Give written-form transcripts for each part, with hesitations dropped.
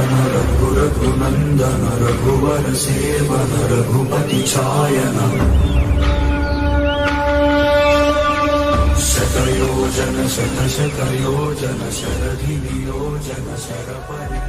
रघुनंदन रघुवर seven Raghupati छायन शतयोजन शतशतयोजन शरधि नियोजन शरपरि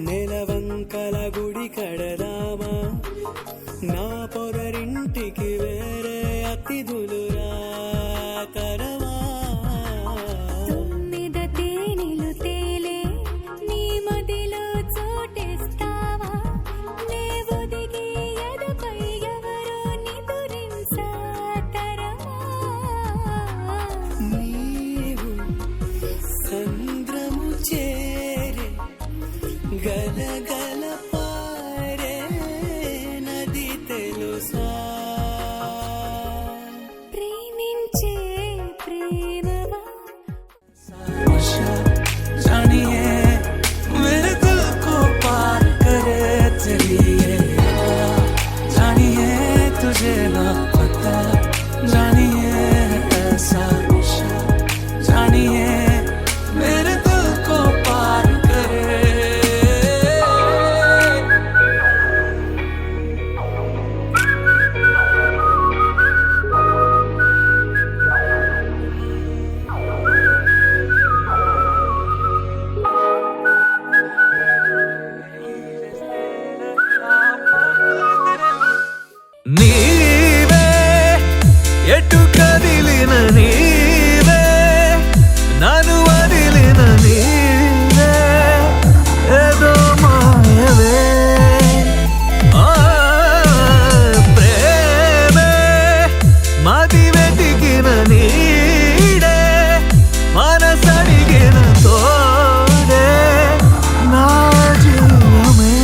నెలవంకల గుడి కడదామా నా పొదరింటికి వేరే అతిథులు రాకరమా తొమ్మిద తేనెలు తేలే నీ మదిలో చోటేస్తావా నే ఒదిగి ఎదపై ఎవరో నిదురించాతరమా నీవు సంద్రము చేరే గలగల పారే నది తెలుసా ప్రేమించే ప్రేమవా जानिए मेरे दिल को पार करे चलिए जानिए तुझे ना पता जानिए ऐसा नशा जानिए मेरे दिल को पार करे నీవే ఎటు కదిలిన నీవే నన్ను వదిలిన నీవే ఏదో మాయవే ఆ ప్రేమే మది వెతికిన నీడే మనసడిగిన తోడే నా జీవమే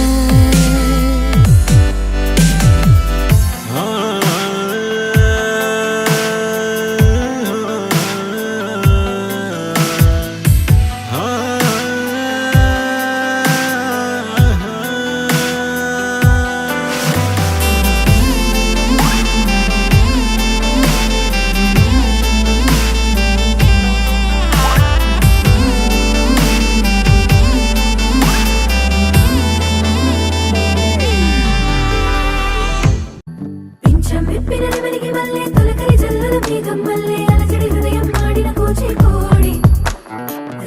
పింఛం విప్పిన నెమలికి వల్లే తొలకరి జల్లుల మేఘం వల్లే అలజడి హృదయం పాడిన కూచి కోడి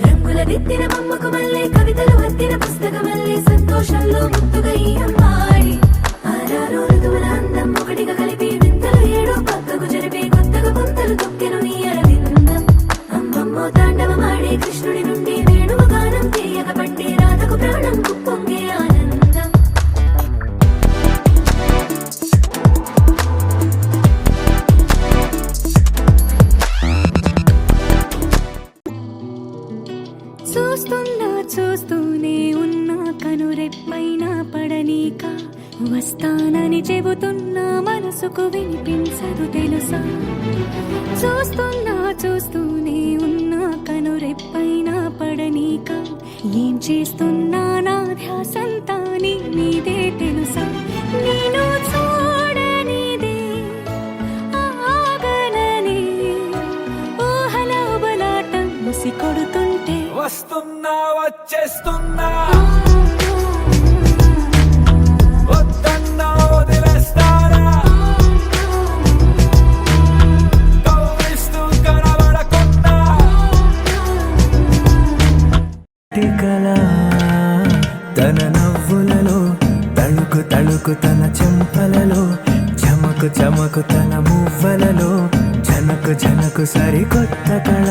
రంగుల దిద్దిన బొమ్మకు మల్లే కవితలు అద్దిన పుస్తకం వల్లే సంతోషంలో ముత్తుగా ఈ అమ్మాడి ఆరారు ఋతువుల అందం ఒకటిగా కలిపి వింతలు ఏడో పక్కకు జరిపే కొత్తగా పుంతలు తొక్కెను ఈ అరవిందం అమ్మమ్మో తాండవమాడే కృష్ణుడి నుండి వేణువు గానం తీయక పట్టే రాధకు ప్రాణం కుప్పొంగే ఆనందం చూస్తూనే ఉన్నా కనురెప్పైనా పడనీక వస్తానని చెబుతున్నా మనసుకు వినిపించదు తెలుసా చూస్తూనే ఉన్నా కనురెప్పైనా పడనీక ఏం చేస్తున్నా నా ధ్యాసంతా నీ మీదే తెలుసా నేను చూడనిదే ఆగనని వస్తున్నా వద్దన్నా వదిలేస్తారా కవ్విస్తూ కనబడకుండా కళ తన నవ్వులలో తళుకు తళుకు తన చెంపలలో చమకు చమకు తన మువ్వలలో జనకు జనకు సరికొత్త కళ